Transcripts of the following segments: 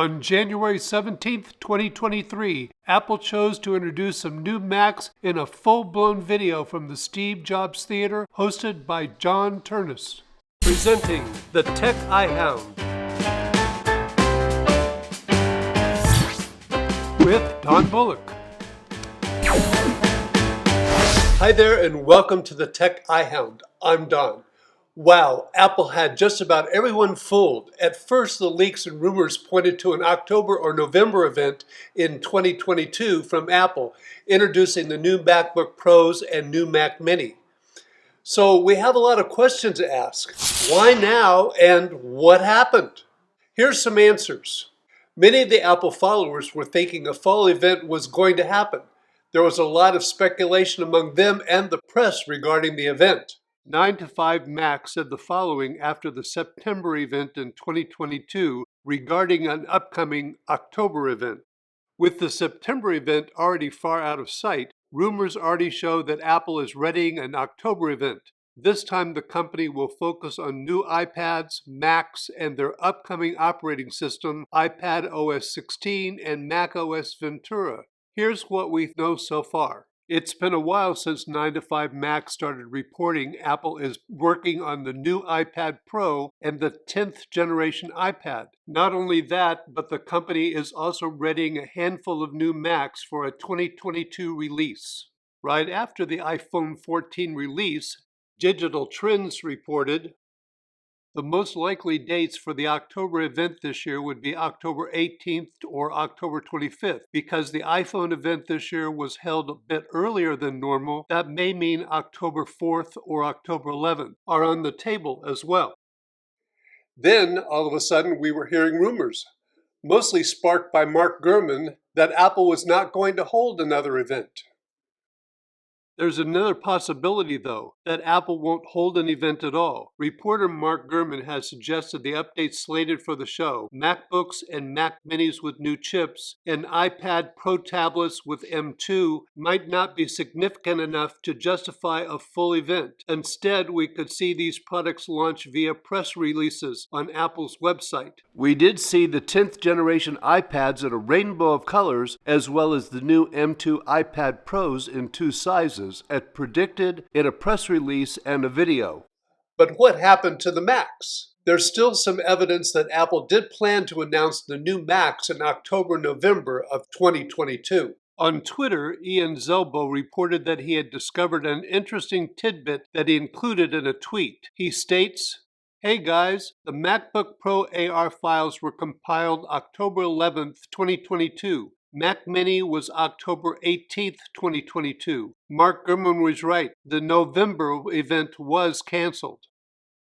On January 17th, 2023, Apple chose to introduce some new Macs in a full-blown video from the Steve Jobs Theater hosted by John Turnus. Presenting the Tech iHound with Don Bullock. Hi there and welcome to the Tech iHound. I'm Don. Wow, Apple had just about everyone fooled. At first, the leaks and rumors pointed to an October or November event in 2022 from Apple, introducing the new MacBook Pros and new Mac Mini. So we have a lot of questions to ask. Why now and what happened? Here's some answers. Many of the Apple followers were thinking a fall event was going to happen. There was a lot of speculation among them and the press regarding the event. 9 to 5 Mac said the following after the September event in 2022 regarding an upcoming October event. With the September event already far out of sight, rumors already show that Apple is readying an October event. This time the company will focus on new iPads, Macs, and their upcoming operating system, iPad OS 16 and Mac OS Ventura. Here's what we know so far. It's been a while since 9 to 5 Mac started reporting Apple is working on the new iPad Pro and the 10th generation iPad. Not only that, but the company is also readying a handful of new Macs for a 2022 release. Right after the iPhone 14 release, Digital Trends reported the most likely dates for the October event this year would be October 18th or October 25th. Because the iPhone event this year was held a bit earlier than normal, that may mean October 4th or October 11th are on the table as well. Then, all of a sudden, we were hearing rumors, mostly sparked by Mark Gurman, that Apple was not going to hold another event. There's another possibility, though, that Apple won't hold an event at all. Reporter Mark Gurman has suggested the updates slated for the show, MacBooks and Mac Minis with new chips, and iPad Pro tablets with M2 might not be significant enough to justify a full event. Instead, we could see these products launch via press releases on Apple's website. We did see the 10th generation iPads in a rainbow of colors, as well as the new M2 iPad Pros in 2 sizes, as predicted in a press release and a video. But what happened to the Macs? There's still some evidence that Apple did plan to announce the new Macs in October-November of 2022. On Twitter, Ian Zelbo reported that he had discovered an interesting tidbit that he included in a tweet. He states, "Hey guys, the MacBook Pro AR files were compiled October 11th, 2022. Mac Mini was October 18th, 2022. Mark Gurman was right. The November event was canceled."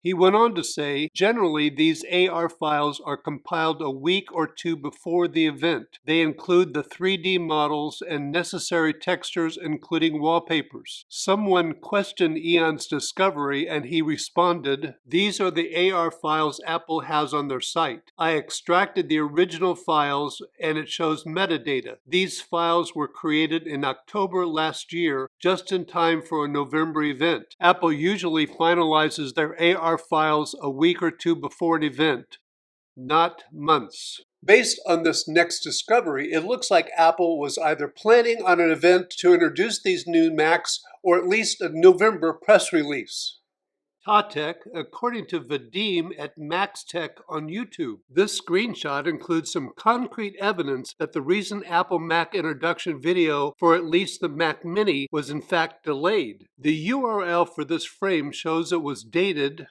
He went on to say, generally these AR files are compiled a week or two before the event. They include the 3D models and necessary textures, including wallpapers. Someone questioned Ian's discovery and he responded, "These are the AR files Apple has on their site. I extracted the original files and it shows metadata. These files were created in October last year, just in time for a November event. Apple usually finalizes their AR files a week or two before an event, not months." Based on this next discovery, it looks like Apple was either planning on an event to introduce these new Macs or at least a November press release. Tatek, according to Vadim at MaxTech on YouTube. This screenshot includes some concrete evidence that the recent Apple Mac introduction video for at least the Mac Mini was in fact delayed. The URL for this frame shows it was dated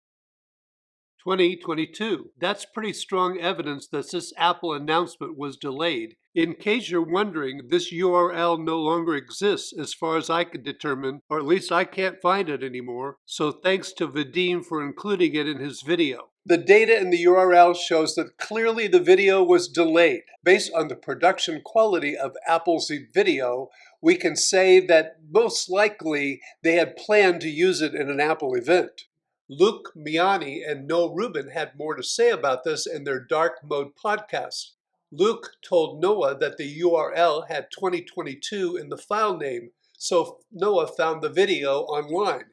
2022. That's pretty strong evidence that this Apple announcement was delayed. In case you're wondering, this URL no longer exists as far as I could determine, or at least I can't find it anymore, so thanks to Vadim for including it in his video. The data in the URL shows that clearly the video was delayed. Based on the production quality of Apple's video, we can say that most likely they had planned to use it in an Apple event. Luke Miani and Noah Rubin had more to say about this in their Dark Mode podcast. Luke told Noah that the URL had 2022 in the file name, so Noah found the video online.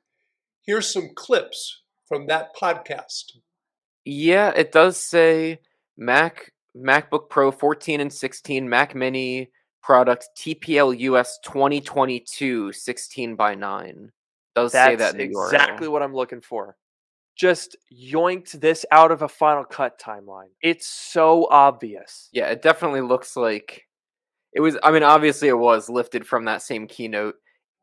Here's some clips from that podcast. Yeah, it does say Mac MacBook Pro 14 and 16, Mac Mini product TPL US 2022 16:9. Does say That's that in the exactly URL. what I'm looking for. Just yoinked this out of a Final Cut timeline. It's so obvious. Yeah, it definitely looks like it was. I mean, obviously, it was lifted from that same keynote.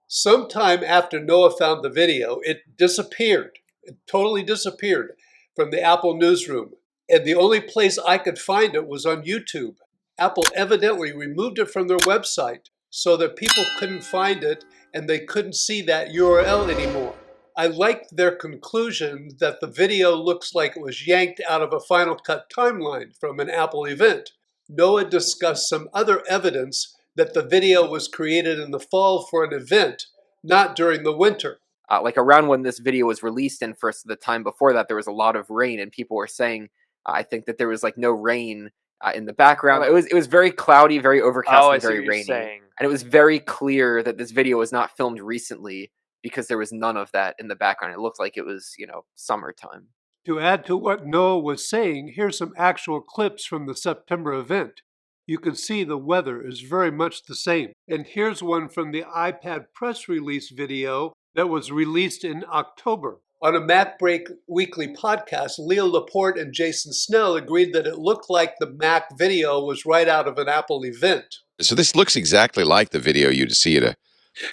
Sometime after Noah found the video, it disappeared. It totally disappeared from the Apple newsroom. And the only place I could find it was on YouTube. Apple evidently removed it from their website so that people couldn't find it and they couldn't see that URL anymore. I liked their conclusion that the video looks like it was yanked out of a Final Cut timeline from an Apple event. Noah discussed some other evidence that the video was created in the fall for an event, not during the winter. Like around when this video was released, and for the time before that, there was a lot of rain, and people were saying, I think that there was like no rain in the background. It was very cloudy, very overcast, and very rainy. And it was very clear that this video was not filmed recently because there was none of that in the background. It looked like it was, summertime. To add to what Noah was saying, here's some actual clips from the September event. You can see the weather is very much the same. And here's one from the iPad press release video that was released in October. On a Mac Break Weekly podcast, Leo Laporte and Jason Snell agreed that it looked like the Mac video was right out of an Apple event. So this looks exactly like the video you'd see at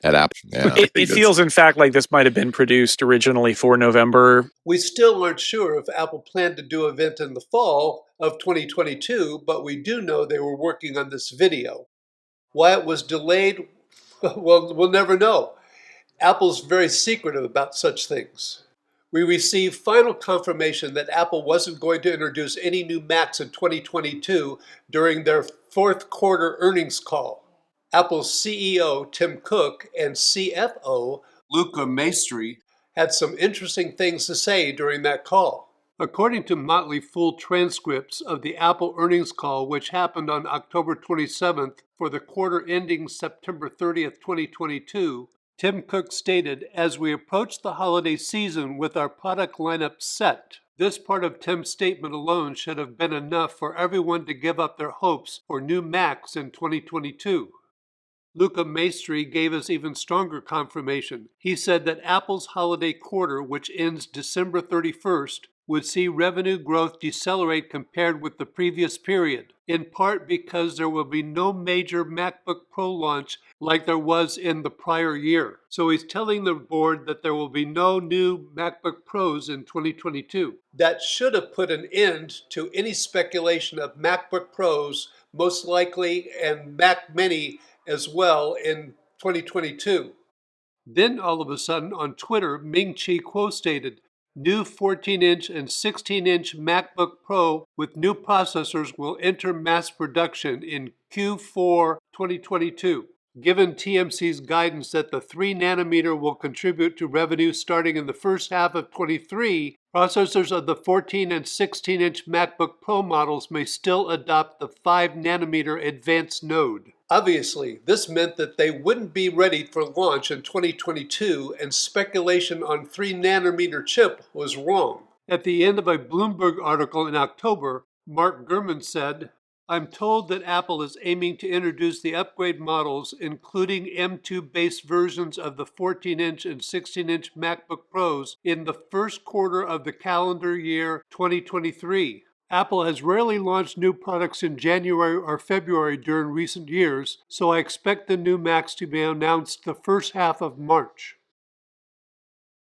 Apple. Yeah. It feels, in fact, like this might have been produced originally for November. We still aren't sure if Apple planned to do an event in the fall of 2022, but we do know they were working on this video. Why it was delayed, well, we'll never know. Apple's very secretive about such things. We received final confirmation that Apple wasn't going to introduce any new Macs in 2022 during their fourth quarter earnings call. Apple's CEO, Tim Cook, and CFO, Luca Maestri, had some interesting things to say during that call. According to Motley Fool transcripts of the Apple earnings call, which happened on October 27th for the quarter ending September 30th, 2022, Tim Cook stated, "As we approach the holiday season with our product lineup set." This part of Tim's statement alone should have been enough for everyone to give up their hopes for new Macs in 2022. Luca Maestri gave us even stronger confirmation. He said that Apple's holiday quarter, which ends December 31st, would see revenue growth decelerate compared with the previous period, in part because there will be no major MacBook Pro launch like there was in the prior year. So he's telling the board that there will be no new MacBook Pros in 2022. That should have put an end to any speculation of MacBook Pros, most likely, and Mac Mini as well in 2022. Then all of a sudden on Twitter, Ming-Chi Kuo stated, "New 14-inch and 16-inch MacBook Pro with new processors will enter mass production in Q4 2022. Given TMC's guidance that the 3nm will contribute to revenue starting in the first half of 23, processors of the 14 and 16-inch MacBook Pro models may still adopt the 5nm advanced node." Obviously, this meant that they wouldn't be ready for launch in 2022, and speculation on 3nm chip was wrong. At the end of a Bloomberg article in October, Mark Gurman said, "I'm told that Apple is aiming to introduce the upgrade models, including M2-based versions of the 14-inch and 16-inch MacBook Pros, in the first quarter of the calendar year 2023. Apple has rarely launched new products in January or February during recent years, so I expect the new Macs to be announced the first half of March."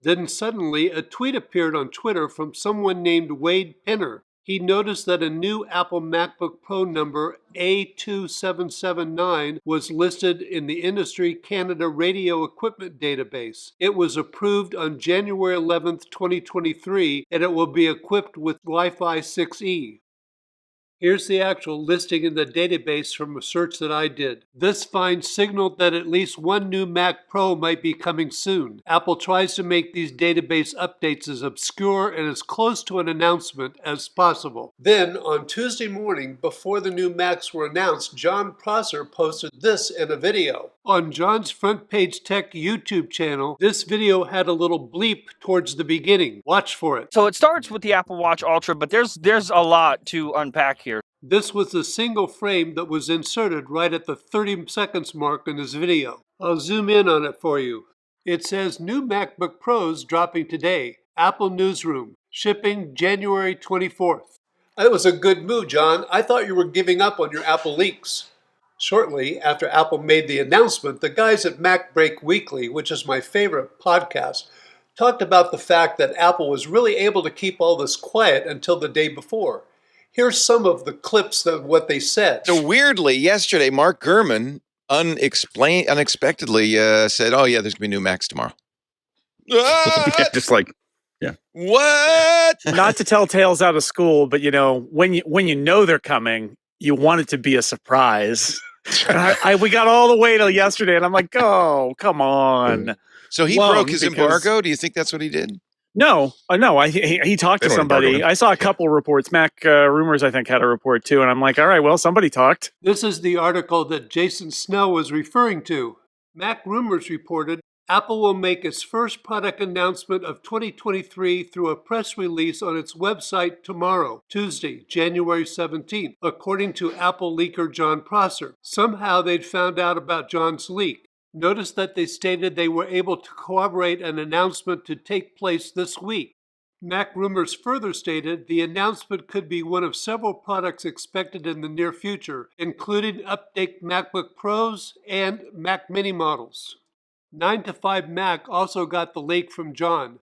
Then suddenly a tweet appeared on Twitter from someone named Wade Penner. He noticed that a new Apple MacBook Pro number A2779 was listed in the Industry Canada Radio Equipment Database. It was approved on January 11th, 2023, and it will be equipped with Wi-Fi 6E. Here's the actual listing in the database from a search that I did. This find signaled that at least one new Mac Pro might be coming soon. Apple tries to make these database updates as obscure and as close to an announcement as possible. Then, on Tuesday morning, before the new Macs were announced, John Prosser posted this in a video. On John's Front Page Tech YouTube channel, this video had a little bleep towards the beginning. Watch for it. So it starts with the Apple Watch Ultra, but there's a lot to unpack here. here. This was the single frame that was inserted right at the 30 seconds mark in this video. I'll zoom in on it for you. It says new MacBook Pros dropping today. Apple Newsroom. Shipping January 24th. That was a good move, John. I thought you were giving up on your Apple leaks. Shortly after Apple made the announcement, the guys at Mac Break Weekly, which is my favorite podcast, talked about the fact that Apple was really able to keep all this quiet until the day before. Here's some of the clips of what they said. So weirdly, yesterday, Mark Gurman unexpectedly said, "Oh yeah, there's gonna be new Macs tomorrow." Yeah, just like, yeah. What? Not to tell tales out of school, but when you know they're coming, you want it to be a surprise. We got all the way till yesterday, and I'm like, oh, come on. So he broke his embargo? Do you think that's what he did? No. He talked to somebody. I saw a couple reports. Mac Rumors, I think, had a report too, and I'm like, all right, well, somebody talked. This is the article that Jason Snell was referring to. Mac Rumors reported Apple will make its first product announcement of 2023 through a press release on its website tomorrow, Tuesday, January 17th, according to Apple leaker John Prosser. Somehow they'd found out about John's leak. Notice that they stated they were able to corroborate an announcement to take place this week. Mac Rumors further stated the announcement could be one of several products expected in the near future, including updated MacBook Pros and Mac Mini models. 9to5Mac also got the leak from John.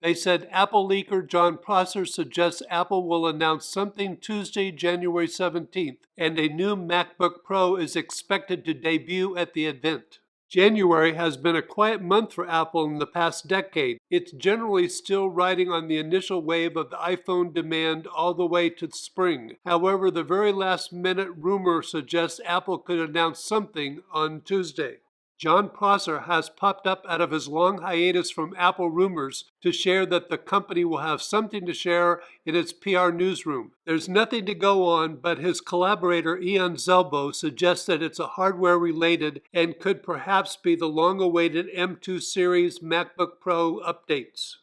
They said Apple leaker John Prosser suggests Apple will announce something Tuesday, January 17th, and a new MacBook Pro is expected to debut at the event. January has been a quiet month for Apple in the past decade. It's generally still riding on the initial wave of the iPhone demand all the way to spring. However, the very last minute rumor suggests Apple could announce something on Tuesday. John Prosser has popped up out of his long hiatus from Apple Rumors to share that the company will have something to share in its PR newsroom. There's nothing to go on, but his collaborator Ian Zelbo suggests that it's a hardware-related and could perhaps be the long-awaited M2 series MacBook Pro updates.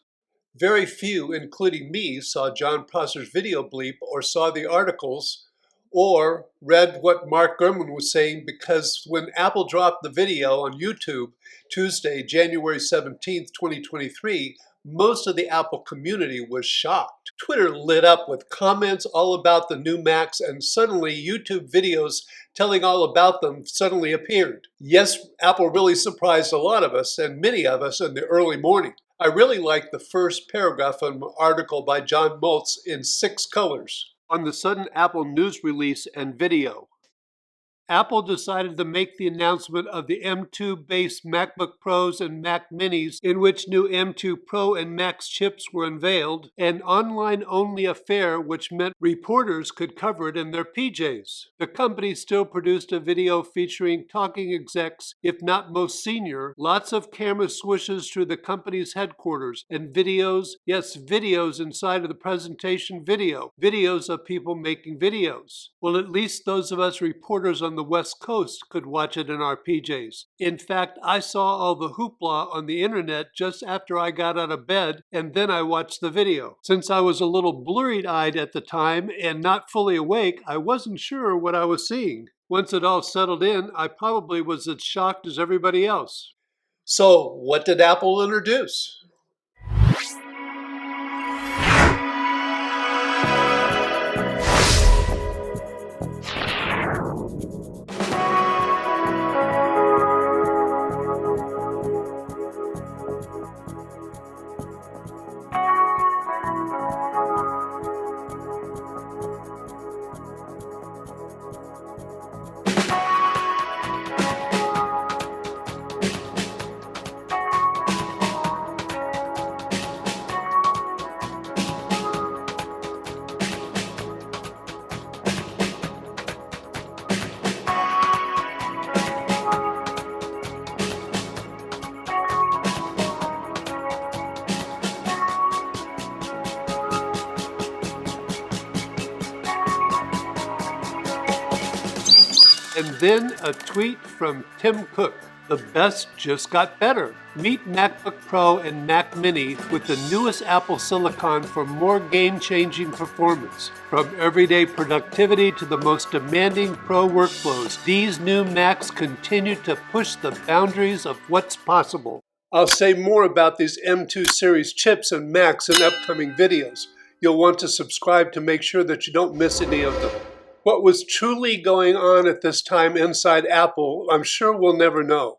Very few, including me, saw John Prosser's video bleep or saw the articles or read what Mark Gurman was saying, because when Apple dropped the video on YouTube Tuesday, January 17th, 2023, most of the Apple community was shocked. Twitter lit up with comments all about the new Macs, and suddenly YouTube videos telling all about them suddenly appeared. Yes, Apple really surprised a lot of us, and many of us in the early morning. I really liked the first paragraph of an article by John Moltz in 6 colors. On the sudden Apple news release and video. Apple decided to make the announcement of the M2-based MacBook Pros and Mac Minis, in which new M2 Pro and Max chips were unveiled, an online-only affair which meant reporters could cover it in their PJs. The company still produced a video featuring talking execs, if not most senior, lots of camera swishes through the company's headquarters, and videos, yes, videos inside of the presentation video, videos of people making videos. Well, at least those of us reporters on the West Coast could watch it in our PJs. In fact, I saw all the hoopla on the internet just after I got out of bed, and then I watched the video. Since I was a little blurry-eyed at the time and not fully awake, I wasn't sure what I was seeing. Once it all settled in, I probably was as shocked as everybody else. So, what did Apple introduce? And then a tweet from Tim Cook. The best just got better. Meet MacBook Pro and Mac Mini with the newest Apple Silicon for more game-changing performance. From everyday productivity to the most demanding pro workflows, these new Macs continue to push the boundaries of what's possible. I'll say more about these M2 series chips and Macs in upcoming videos. You'll want to subscribe to make sure that you don't miss any of them. What was truly going on at this time inside Apple, I'm sure we'll never know.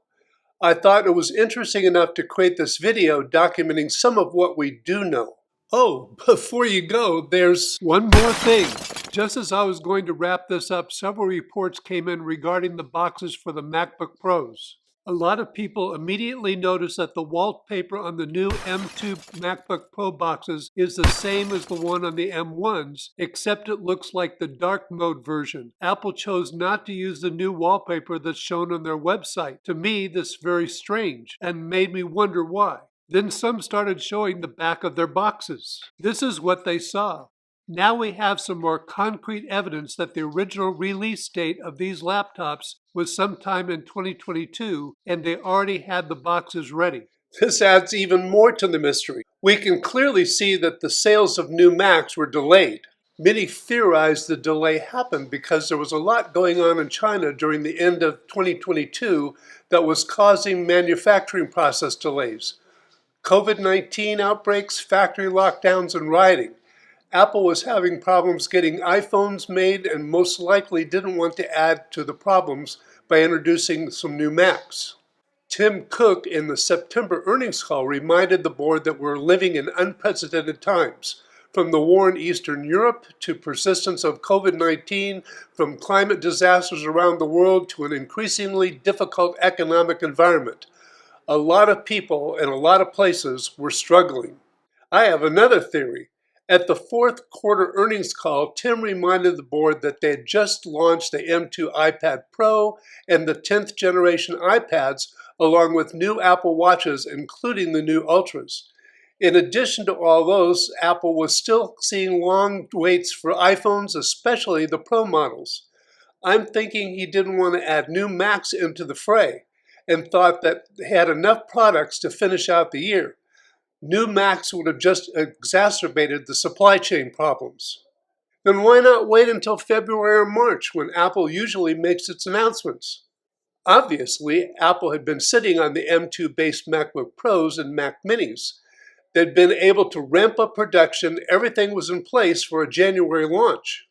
I thought it was interesting enough to create this video documenting some of what we do know. Oh, before you go, there's one more thing. Just as I was going to wrap this up, several reports came in regarding the boxes for the MacBook Pros. A lot of people immediately noticed that the wallpaper on the new M2 MacBook Pro boxes is the same as the one on the M1s, except it looks like the dark mode version. Apple chose not to use the new wallpaper that's shown on their website. To me, this is very strange and made me wonder why. Then some started showing the back of their boxes. This is what they saw. Now we have some more concrete evidence that the original release date of these laptops was sometime in 2022, and they already had the boxes ready. This adds even more to the mystery. We can clearly see that the sales of new Macs were delayed. Many theorized the delay happened because there was a lot going on in China during the end of 2022 that was causing manufacturing process delays. COVID-19 outbreaks, factory lockdowns, and rioting. Apple was having problems getting iPhones made and most likely didn't want to add to the problems by introducing some new Macs. Tim Cook in the September earnings call reminded the board that we're living in unprecedented times, from the war in Eastern Europe to persistence of COVID-19, from climate disasters around the world to an increasingly difficult economic environment. A lot of people in a lot of places were struggling. I have another theory. At the fourth quarter earnings call, Tim reminded the board that they had just launched the M2 iPad Pro and the 10th generation iPads, along with new Apple Watches, including the new Ultras. In addition to all those, Apple was still seeing long waits for iPhones, especially the Pro models. I'm thinking he didn't want to add new Macs into the fray and thought that they had enough products to finish out the year. New Macs would have just exacerbated the supply chain problems. Then why not wait until February or March when Apple usually makes its announcements? Obviously, Apple had been sitting on the M2-based MacBook Pros and Mac Minis. They'd been able to ramp up production, everything was in place for a January launch.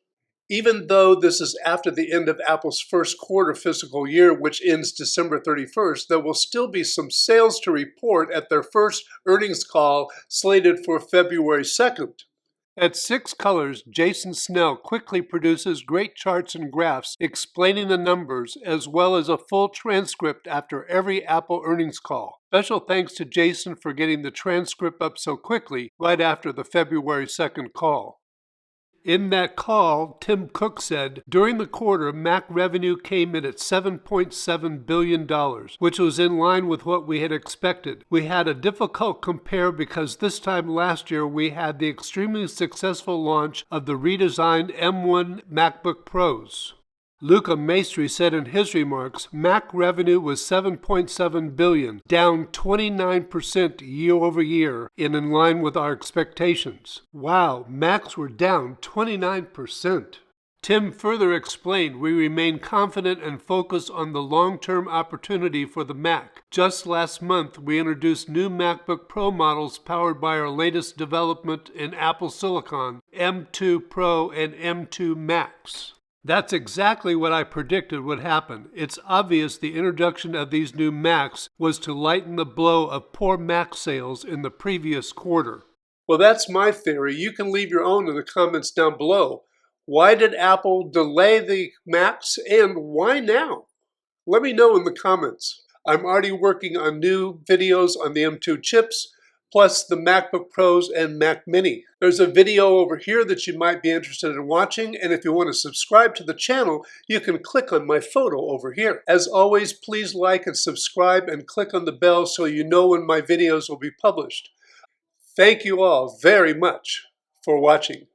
Even though this is after the end of Apple's first quarter fiscal year, which ends December 31st, there will still be some sales to report at their first earnings call slated for February 2nd. At 6 Colors, Jason Snell quickly produces great charts and graphs explaining the numbers, as well as a full transcript after every Apple earnings call. Special thanks to Jason for getting the transcript up so quickly right after the February 2nd call. In that call, Tim Cook said, during the quarter, Mac revenue came in at $7.7 billion, which was in line with what we had expected. We had a difficult compare because this time last year we had the extremely successful launch of the redesigned M1 MacBook Pros. Luca Maestri said in his remarks, Mac revenue was $7.7 billion, down 29% year over year and in line with our expectations. Wow, Macs were down 29%. Tim further explained, we remain confident and focused on the long-term opportunity for the Mac. Just last month, we introduced new MacBook Pro models powered by our latest development in Apple Silicon, M2 Pro and M2 Max. That's exactly what I predicted would happen. It's obvious the introduction of these new Macs was to lighten the blow of poor Mac sales in the previous quarter. Well, that's my theory. You can leave your own in the comments down below. Why did Apple delay the Macs and why now? Let me know in the comments. I'm already working on new videos on the M2 chips, plus the MacBook Pros and Mac Mini. There's a video over here that you might be interested in watching, and if you want to subscribe to the channel, you can click on my photo over here. As always, please like and subscribe and click on the bell so you know when my videos will be published. Thank you all very much for watching.